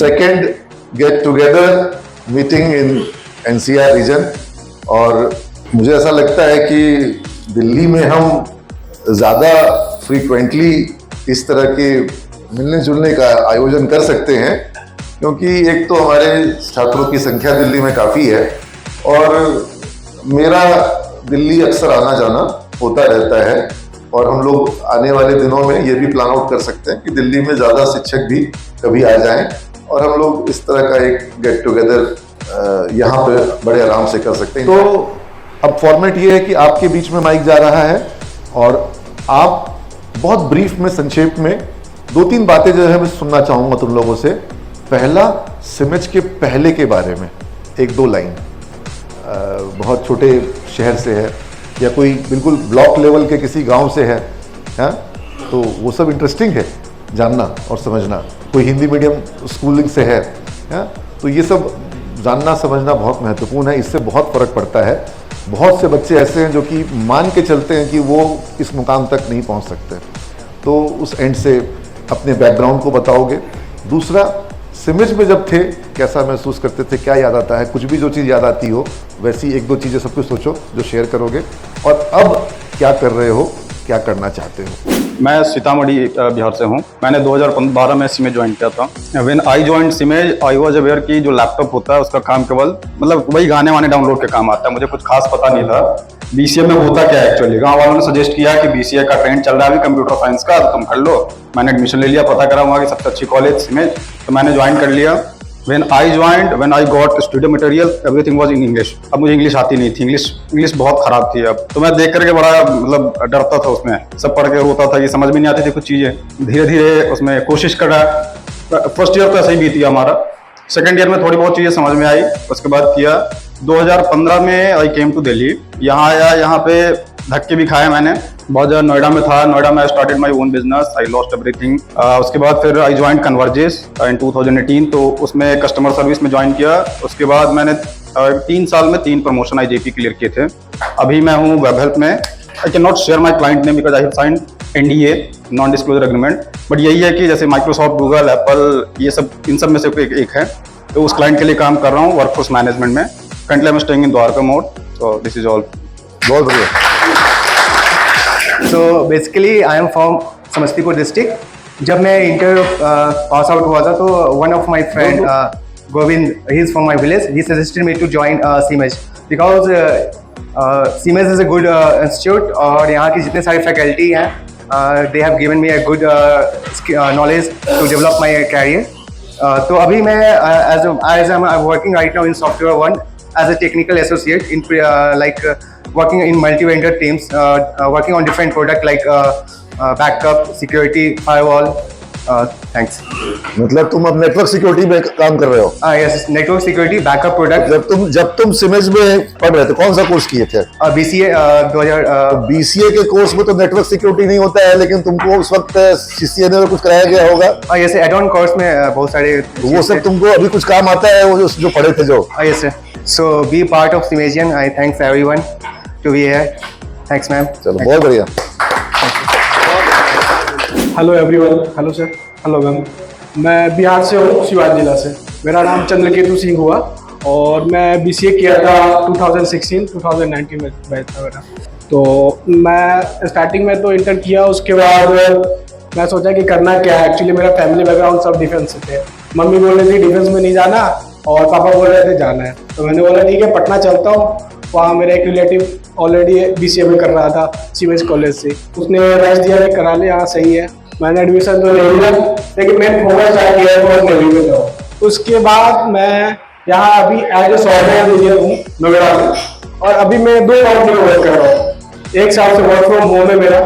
Second get together meeting in NCR region, और मुझे ऐसा लगता है कि दिल्ली में हम ज़्यादा फ्रीक्वेंटली इस तरह के मिलने जुलने का आयोजन कर सकते हैं, क्योंकि एक तो हमारे छात्रों की संख्या दिल्ली में काफ़ी है और मेरा दिल्ली अक्सर आना जाना होता रहता है, और हम लोग आने वाले दिनों में ये भी प्लान आउट कर सकते हैं कि दिल्ली में ज़्यादा शिक्षक भी कभी आ जाएं और हम लोग इस तरह का एक गेट टुगेदर यहाँ पे बड़े आराम से कर सकते हैं। तो अब फॉर्मेट ये है कि आपके बीच में माइक जा रहा है और आप बहुत ब्रीफ में, संक्षेप में 2-3 बातें जो है मैं सुनना चाहूँगा तुम लोगों से। पहला, सिमेज के पहले के बारे में 1-2 लाइन। बहुत छोटे शहर से है या कोई बिल्कुल ब्लॉक लेवल के किसी गांव से है, हाँ, तो वो सब इंटरेस्टिंग है जानना और समझना। कोई हिंदी मीडियम स्कूलिंग से है, हाँ, तो ये सब जानना समझना बहुत महत्वपूर्ण है। इससे बहुत फ़र्क पड़ता है। बहुत से बच्चे ऐसे हैं जो कि मान के चलते हैं कि वो इस मुकाम तक नहीं पहुंच सकते, तो उस एंड से अपने बैकग्राउंड को बताओगे। दूसरा, सिमेज में जब थे कैसा महसूस करते थे, क्या याद आता है? कुछ भी जो चीज़ याद आती हो वैसी 1-2 चीज़ें सब कुछ सोचो जो शेयर करोगे, और अब क्या कर रहे हो, क्या करना चाहते हो। मैं सीतामढ़ी बिहार से हूँ। मैंने 2012 में सीमेज ज्वाइन किया था। When I join CIMAGE I was aware कि जो लैपटॉप होता है उसका काम केवल मतलब वही गाने वाने डाउनलोड के काम आता है। मुझे कुछ खास पता नहीं था बीसीए में होता क्या है एक्चुअली। गाँव वालों ने सजेस्ट किया कि बीसीए का ट्रेंड चल रहा है अभी कंप्यूटर साइंस का, तो तुम कर लो। मैंने एडमिशन ले लिया, पता करा वहाँ की सबसे अच्छी कॉलेज सीमेज, तो मैंने ज्वाइन कर लिया। When I got studio material, everything was in English. अब मुझे इंग्लिश आती नहीं थी, इंग्लिश बहुत खराब थी। अब तो मैं देख करके बड़ा मतलब डरता था उसमें, सब पढ़ के रोता था कि समझ में नहीं आती थी कुछ चीज़ें। धीरे धीरे उसमें कोशिश कर रहा। फर्स्ट ईयर तो ऐसे ही बीती हमारा। सेकंड ईयर में थोड़ी बहुत चीज़ें समझ में आई, उसके बाद किया। 2015 में आई केम टू दिल्ली। यहाँ आया, यहाँ पे धक्के भी खाए मैंने बहुत ज़्यादा। नोएडा में था, नोएडा में I started my own business, I lost everything. उसके बाद फिर आई ज्वाइन कन्वर्जेस इन 2018, तो उसमें कस्टमर सर्विस में ज्वाइन किया। उसके बाद मैंने 3 साल में 3 प्रमोशन आईजेपी क्लियर किए थे। अभी मैं हूँ वेब हेल्थ में। I can not share my client name because I have signed NDA, non disclosure agreement, but यही है कि जैसे माइक्रोसॉफ्ट, गूगल, एप्पल, ये सब इन सब में से एक है, तो उस क्लाइंट के लिए काम कर रहा हूँ वर्कफोर्स मैनेजमेंट में। Currently I am staying in Dwarka mode, so this is all. बहुत बढ़िया। So basically I am from Samastipur district. जब मैं इंटर पास आउट हुआ था तो one of my friend Govind, he is from my village, he suggested me to join CMES because CMES is a good institute और यहाँ की जितने सारी फैकल्टी हैं they have given me a good knowledge to develop my career। तो अभी मैं as I'm working right now in SoftwareOne as a technical associate in working in multi-vendor teams, working on different product like backup, security, firewall. Thanks. मतलब तुम अब network security में काम कर रहे हो? Yes, network security, backup product. जब तुम सिमेज में पढ़ रहे थे कौन सा कोर्स किए थे? BCA 2000। BCA के कोर्स में तो नेटवर्क सिक्योरिटी नहीं होता है, लेकिन तुमको उस वक्त CCNA में कुछ कराया गया होगा? yes, add-on कोर्स में बहुत सारे वो सब तुमको अभी कुछ काम आता है, वो जो पढ़े थे जो? yes sir. So be part of Simesian. I thanks everyone to be here. Thanks ma'am. चलो, बहुत बढ़िया। Hello everyone. Hello sir. Hello ma'am. मैं बिहार से हूँ, शिवाजी जिला से। मेरा नाम चंद्रकेतु सिंह हुआ और मैं BCA किया था 2016-2019 में बैच था मेरा। तो मैं स्टार्टिंग में तो इंटर किया, उसके बाद मैं सोचा कि करना क्या है। एक्चुअली मेरा फैमिली बैकग्राउंड सब डिफेंस से थे। मम्मी बोल रही थी डिफेंस में नहीं जाना और पापा बोल रहे थे जाना है, तो मैंने बोला ठीक है पटना चलता हूँ। वहाँ मेरा एक रिलेटिव ऑलरेडी BCA में कर रहा था सीमेज कॉलेज से, उसने राइस दिया कि करा ले, यहाँ सही है। मैंने एडमिशन तो ले लिया, लेकिन मैं फोकस स्टार्ट किया तो नेवी में जाऊँ। उसके बाद मैं यहाँ अभी एज ए सॉफ्टवेयर इंजीनियर हूँ नोएडा में, और अभी मैं 2 कंपनी में वर्क कर रहा हूँ। 1 साल से वर्क फ्रॉम होम है मेरा।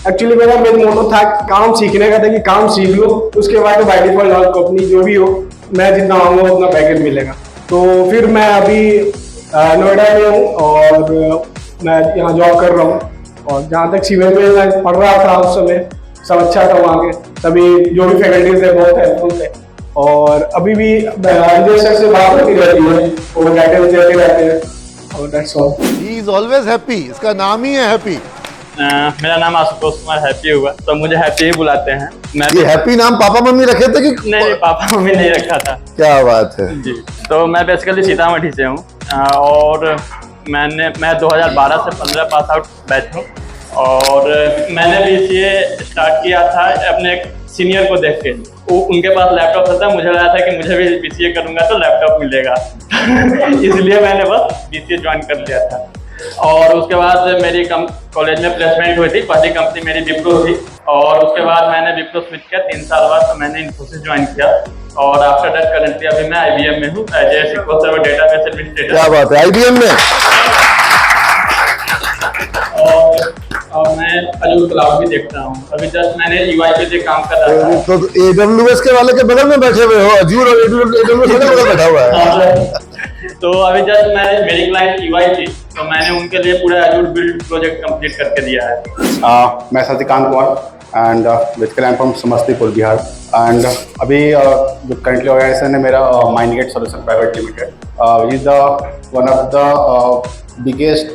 एक्चुअली मेरा मेन मोटो था काम सीखने का था कि काम सीख लो, उसके बाद तो बाय डिफॉल्ट हर कंपनी जो भी हो मैं जितना आऊँगा उतना पैकेज मिलेगा। तो फिर मैं अभी नोएडा में हूँ और मैं यहाँ जॉब कर रहा हूँ। और जहाँ तक सीमेज में मैं पढ़ रहा था उस समय सब अच्छा था, वहाँ के सभी जो भी फैकल्टीज थे बहुत हेल्पफुल थे। और अभी भी अंजय सर से बात होती रहती है, वो गाइडेंस देते रहते हैं। और that's all. He is always happy, इसका नाम ही है हैप्पी। मेरा नाम आशुतोष कुमार हैप्पी हुआ, तो मुझे हैप्पी ही बुलाते हैं। मैं ये हैप्पी नाम पापा मम्मी रखे थे कि नहीं, पापा मम्मी नहीं रखा था क्या बात है। जी। तो मैं बेसिकली सीतामढ़ी से हूँ और मैं 2012 से 15 पास आउट बैच हूँ और मैंने BCA स्टार्ट किया था अपने एक सीनियर को देख के। उनके पास लैपटॉप था, मुझे लगा था कि मुझे भी BCA करूँगा तो लैपटॉप मिलेगा इसलिए मैंने बस BCA ज्वाइन कर लिया था। और उसके बाद मेरी कॉलेज में प्लेसमेंट हुई थी। पहली कंपनी मेरी विप्रो थी और उसके बाद मैंने विप्रो स्विच किया। 3 साल बाद तो मैंने इन्फोसिस ज्वाइन किया और आफ्टर दैट करेंटली अभी मैं IBM में हूँ as a SQL server database administrator. क्या बात है, IBM में। और मैं Azure क्लाउड भी देखता हूँ। अभी जस्ट मैंने UI पे जो काम कर रहा था। तो AWS के वाले के बगल में बैठे हुए हो, Azure और AWS के बगल बैठा हुआ है। तो अभी जस्ट मेरी क्लाइंट UI थी तो मैंने उनके लिए पूरा Azure बिल्ड प्रोजेक्ट कंप्लीट करके दिया है। मैं Satikant Kumar and basically I am from Samastipur Bihar and अभी जो करंटली ऑर्गेनाइजेशन है मेरा Mindgate solution private limited is the one of the biggest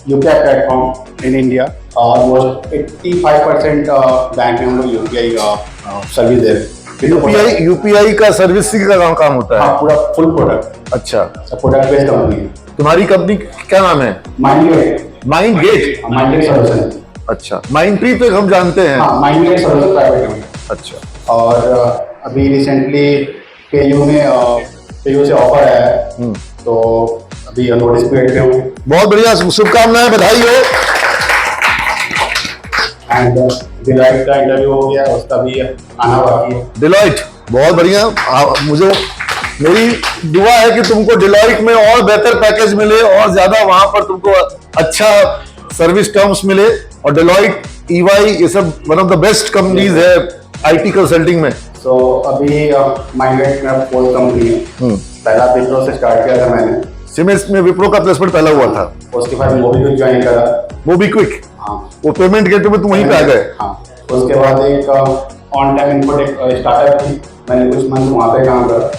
UPI platform in India. Almost 85% bank में हम लोग UPI सर्विस दे रहे हैं। UPI का सर्विसिंग का काम होता है। हाँ, पूरा फुल प्रोडक्ट। अच्छा, प्रोडक्ट बेस्ड कंपनी है। तुम्हारी कंपनी क्या नाम है? माइंडगेट। माइंडगेट सॉल्यूशन। अच्छा, माइंडट्री तो हम जानते हैं। हाँ, माइंडगेट सॉल्यूशन प्राइवेट लिमिटेड। अच्छा। और अभी रिसेंटली पेयू से ऑफर आया है तो अभी नोटिस पीरियड पे हूँ। बहुत बढ़िया, शुभकामनाएं, बधाई हो। एंड डिलॉयट का इंटरव्यू हो गया, उसका भी आना बाकी है। डिलॉयट बहुत बढ़िया। मुझे मेरी दुआ है कि तुमको डिलॉयट में और बेहतर पैकेज मिले और ज्यादा वहां पर तुमको अच्छा सर्विस टर्म्स मिले। और डिलॉयट, EY ये सब one of the best companies है IT कंसल्टिंग में। तो अभी माइंडगेट में 4th कंपनी है। पहला विप्रो से स्टार्ट किया था मैंने। सिमेंस में विप्रो का प्लेसमेंट पहला हुआ था। उसके बाद मोबीक्विक ज्वाइन करा। मोबीक्विक, हाँ, वो पेमेंट गेटवे में तुम वहीं पे आ गए। हाँ, उसके बाद एक ऑन टाइम इनपुट स्टार्टअप थी, मैंने कुछ मंथ वहाँ पे काम करा।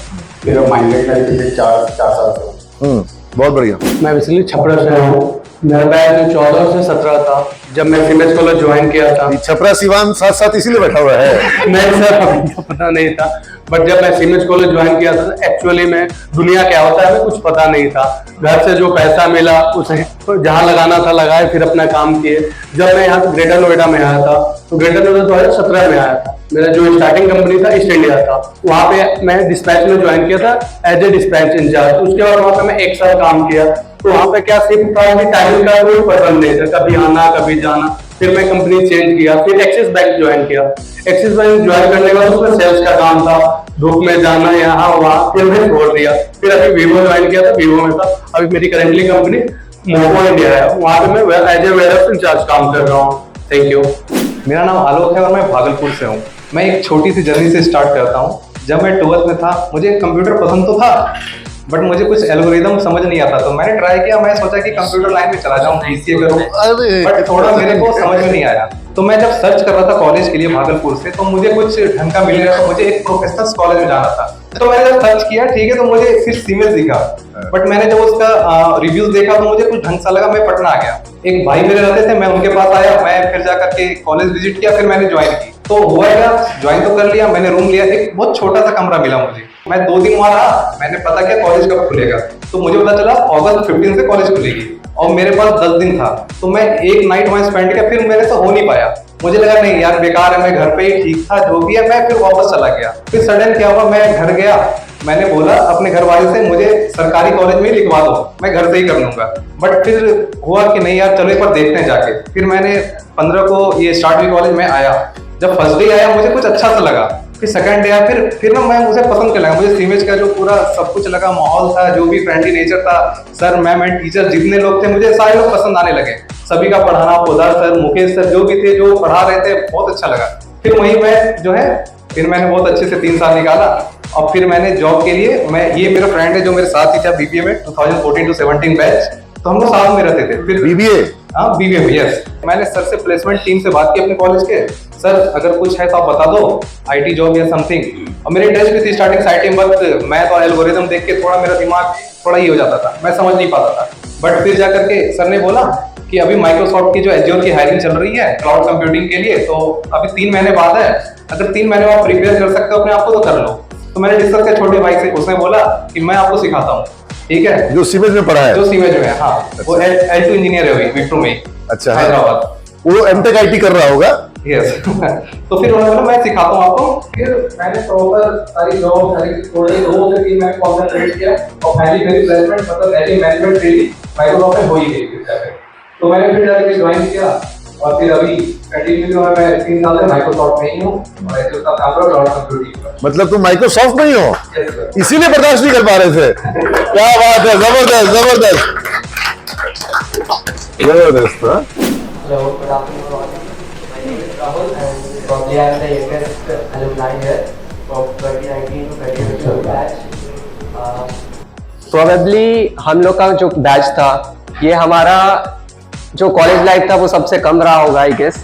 फिर माइंडगेट का पिछले 4 साल से। बहुत बढ़िया। मैं बेसिकली छपरा से हूँ। मेरा बैच 14 से 17 था जब मैं सीमेंस कॉलेज ज्वाइन किया था। छपरा सिवान साथ साथ इसीलिए बैठा हुआ है। नहीं सर, अभी तो पता नहीं था, बट जब मैं सीमेंस कॉलेज ज्वाइन किया था एक्चुअली में दुनिया क्या होता है हमें कुछ पता नहीं था। घर से जो पैसा मिला उसे जहाँ लगाना था लगाए, फिर अपना काम किए। जब मैं यहाँ ग्रेटर नोएडा में आया था तो ग्रेटर नोएडा 2017 में आया था। मेरा जो स्टार्टिंग कंपनी था ईस्ट इंडिया था, वहाँ पे मैं डिस्पैच में ज्वाइन किया था एज ए डिस्पैच इंचार्ज। उसके बाद वहाँ पे मैं 1 साल काम किया। तो वहाँ पे क्या सिर्फ था कि टाइम का कोई पसंद नहीं था, कभी आना कभी जाना। फिर मैं कंपनी चेंज किया, फिर एक्सिस बैंक ज्वाइन किया। एक्सिस बैंक ज्वाइन करने के बाद उसमें सेल्स का काम था, धूप में जाना यहाँ वहाँ, फिर मैं छोड़ दिया। फिर अभी वीवो ज्वाइन किया था, वीवो में था। अभी मेरी करेंटली कंपनी मोको इंडिया है, वहाँ पे मैं एज ए वेयरहाउस इंचार्ज काम कर रहा हूँ। Thank you. मेरा नाम आलोक है और मैं भागलपुर से हूँ। मैं एक छोटी सी जर्नी से स्टार्ट करता हूँ। जब मैं 12th में था मुझे कंप्यूटर पसंद तो था बट मुझे कुछ एल्गोरिदम समझ नहीं आता, तो मैंने ट्राई किया। मैं सोचा कि कंप्यूटर लाइन में चला जाऊँ, BCA करूँ, बट थोड़ा मेरे को समझ में नहीं आया। तो मैं जब सर्च कर रहा था कॉलेज के लिए भागलपुर से, तो मुझे कुछ ढंग का मिल रहा था। मुझे एक प्रोफेशनल कॉलेज में जाना था, तो मैंने जब सर्च किया ठीक है, तो मुझे फिर सीमेंस दिखा। बट मैंने जब उसका रिव्यूज देखा तो मुझे कुछ ढंग सा लगा, मैं पटना आ गया। एक भाई मेरे रहते थे, मैं उनके पास आया, मैं फिर जाकर के कॉलेज विजिट किया, फिर मैंने ज्वाइन की। तो हुआ क्या, ज्वाइन तो कर लिया, मैंने रूम लिया। एक बहुत छोटा सा कमरा मिला मुझे। मैं 2 दिन वहां रहा, मैंने पता किया कॉलेज कब खुलेगा, तो मुझे पता चला अगस्त 15 से कॉलेज खुलेगी और मेरे पास 10 दिन था। तो मैं एक नाइट वहां स्पेंड किया, फिर मेरे से हो नहीं पाया। मुझे लगा नहीं यार बेकार है, मैं घर पे ही ठीक था, जो भी है। मैं फिर वापस चला गया। फिर सडन क्या हुआ, मैं घर गया, मैंने बोला अपने घर वाले से मुझे सरकारी कॉलेज में लिखवा दो, मैं घर से ही कर लूंगा। बट फिर हुआ कि नहीं यार चलो एक बार देखते हैं जाके। फिर मैंने 15 को ये स्टार्ट हुई कॉलेज में आया। जब फर्स्ट डे आया मुझे कुछ अच्छा सा लगा, फिर सेकंड डे आया, फिर ना मैं मुझे पसंद करने लगा। मुझे सीमेंस का जो पूरा सब कुछ लगा, माहौल था, जो भी फ्रेंडली नेचर था, सर मैम एंड टीचर जितने लोग थे मुझे सारे लोग पसंद आने लगे। सभी का पढ़ाना, पोदार सर, मुकेश सर, जो भी थे जो पढ़ा रहे थे, बहुत अच्छा लगा। फिर वहीं मैं जो है फिर मैंने बहुत अच्छे से 3 साल निकाला और फिर मैंने जॉब के लिए, मैं ये मेरा फ्रेंड है जो मेरे साथ ही था BBA में 2014 to 17 बैच, तो हम लोग साथ में रहते थे। फिर BBA, हाँ BBA में, यस। मैंने सर से प्लेसमेंट टीम से बात की अपने कॉलेज के, सर अगर कुछ है तो आप बता दो, IT जॉब या समथिंग। और मेरी इंटरेस्ट भी थी स्टार्टिंग साइटिंग, बट मैं तो एल्गोरिथम देख के थोड़ा मेरा दिमाग थोड़ा ही हो जाता था, मैं समझ नहीं पाता था। बट फिर जाकर के सर ने बोला कि अभी माइक्रोसॉफ्ट की जो एज्योर की हायरिंग चल रही है क्लाउड कंप्यूटिंग के लिए, तो अभी 3 महीने बाद है, अगर 3 महीने आप प्रिपेयर कर सकते हो अपने आप को तो कर लो। तो मैंने डिस्कस किया छोटे भाई से, उसने बोला कि मैं आपको सिखाता हूँ, ठीक है। जो सीमेज में पढ़ा है, जो सीमेज में है, हाँ, वो L2 इंजीनियर है, अभी मेट्रो में, अच्छा, हैदराबाद, वो एमटेक आईटी कर रहा होगा। यस। तो फिर उन्होंने बोला मैं सिखाता हूँ आपको। फिर मैंने प्रॉपर सारी जॉब सारी थोड़े 2 से 3 महीने कॉन्सेंट्रेट किया और फाइनली मेरी प्लेसमेंट मतलब as a management trainee Microsoft में हो ही गई फिर जाकर। तो मैंने फिर जाकर ज्वाइन किया और फिर अभी कंटिन्यू मैं 3 साल से माइक्रोसॉफ्ट में ही हूँ और ऐसे उसका काम कर क्लाउड कंप्यूटिंग पर। मतलब तुम माइक्रोसॉफ्ट में ही हो, यस सर। इसीलिए बर्दाश्त नहीं कर पा रहे थे। क्या बात है, जबरदस्त जबरदस्त जबरदस्त। हाँ? Hello, good afternoon all. My name is Rahul and probably I am the youngest alumni here from 2019 to 2022 batch. Probably हम लोग का जो बैच था, ये हमारा जो कॉलेज लाइफ था वो सबसे कम रहा होगा आई गेस।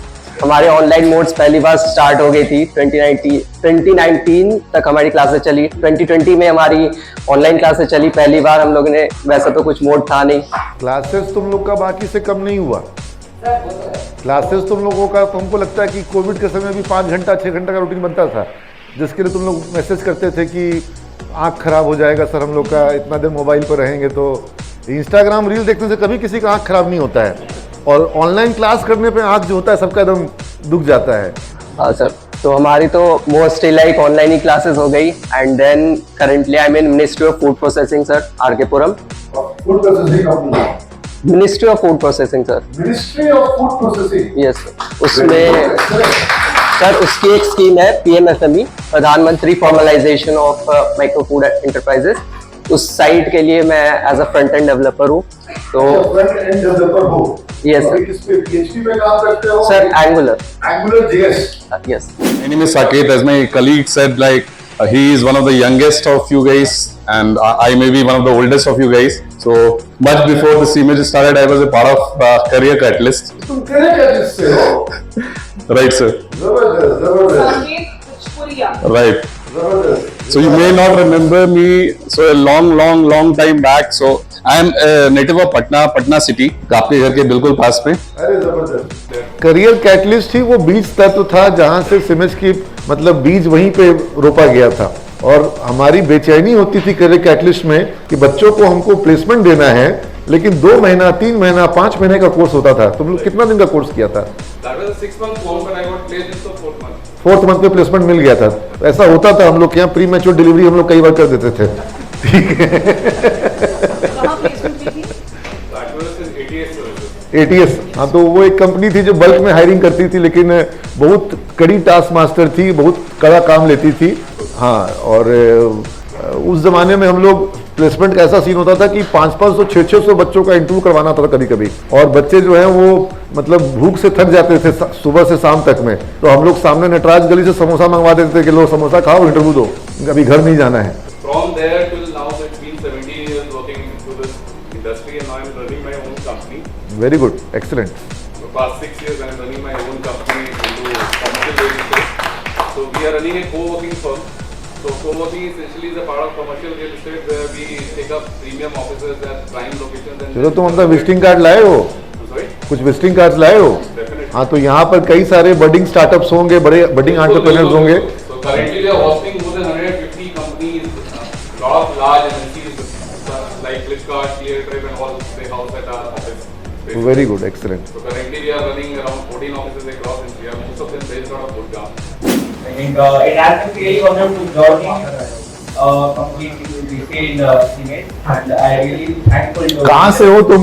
हमारे ऑनलाइन मोड्स पहली बार स्टार्ट हो गई थी 2019 तक हमारी क्लासेस चली। 2020 में हमारी ऑनलाइन क्लासेस चली पहली बार हम लोगों ने, वैसे तो कुछ मोड था नहीं। क्लासेस तुम लोग का बाकी से कम नहीं हुआ। क्लासेस तुम लोगों का, तुमको लगता है कि कोविड के समय भी 5 घंटा 6 घंटा का रूटीन बनता था, जिसके लिए तुम लोग मैसेज करते थे कि आँख खराब हो जाएगा सर हम लोग का, इतना देर मोबाइल पर रहेंगे। तो इंस्टाग्राम रील देखने से कभी किसी का आँख खराब नहीं होता है, और ऑनलाइन क्लास करने पे आँख जो होता है सबका एकदम दुख जाता है। हाँ सर, तो हमारी तो मोस्टली लाइक ऑनलाइन ही क्लासेस हो गई। And then currently I mean ministry of food processing sir, R K Puram. Food processing company, ministry of food processing sir. Ministry of food processing, yes उसमें सर उसकी एक scheme है PMFME, प्रधानमंत्री formalisation of micro food enterprises. उस site के लिए मैं as a front end developer हूँ। तो फ्रंट एंड डेवलपर हो? Yes sir. किस पे PhD पे काम करते हो? Sir angular JS। Yes. My name is Saket. As my colleague said, like he is one of the youngest of you guys, and I may be one of the oldest of you guys. So much before the CMAG started, I was a part of Career Catalyst. तुम तेरे क्या जिससे हो? Right, sir. जबरदस्त जबरदस्त Right. जबरदस्त। So you may not remember me. So a long time back. So I am a native of Patna city. आपके घर के बिल्कुल पास में। अरे जबरदस्त। करियर कैटलिस्ट ही वो बीज तत्व था जहां से सिमेज की मतलब बीज वहीं पे रोपा गया था, और हमारी बेचैनी होती थी करियर कैटलिस्ट में कि बच्चों को हमको प्लेसमेंट देना है, लेकिन 2 महीना 3 महीना 5 महीने का कोर्स होता था। तुम लोग कितना दिन का कोर्स किया था? 4th मंथ पे प्लेसमेंट मिल गया था। ऐसा होता था हम लोग के यहाँ, प्री मैच्योर डिलीवरी हम लोग कई बार कर देते थे। ठीक है। ATS, हाँ, तो वो एक कंपनी थी जो बल्क में हायरिंग करती थी, लेकिन बहुत कड़ी टास्क मास्टर थी, बहुत कड़ा काम लेती थी। हाँ, और उस जमाने में हम लोग प्लेसमेंट का ऐसा सीन होता था कि 500 600 बच्चों का इंटरव्यू करवाना था कभी कभी, और बच्चे जो हैं वो मतलब भूख से थक जाते थे सुबह से शाम तक में। तो हम लोग सामने नटराज गली से समोसा मंगवा देते थे कि लो समोसा खाओ, इंटरव्यू दो, अभी घर नहीं जाना है। From there till now, it's been 17 years working into this industry, and now I'm running my own company. Very good, excellent. For the past 6 years, I'm running my own company into commercial real estate. So we are running a co-working firm. So co-working essentially is a part of commercial real estate where we take up premium offices at prime locations. And चलो, तुम अपना visiting card लाए हो? Sorry? कुछ visiting card लाए हो? Definitely. हाँ, तो यहाँ पर कई सारे बडिंग स्टार्टअप्स होंगे, बड़े बडिंग एंटरप्रेन्योर्स होंगे। So currently we are hosting more than 150 companies, lot of large MNCs like Flipkart, ClearTrip, and all. They house at our office. Very good, excellent. So currently we are running around 14 offices across India, most of them based out of Gurgaon. I think it has been really wonderful journey, completely in the image, and I really thankful to. कहाँ से हो तुम?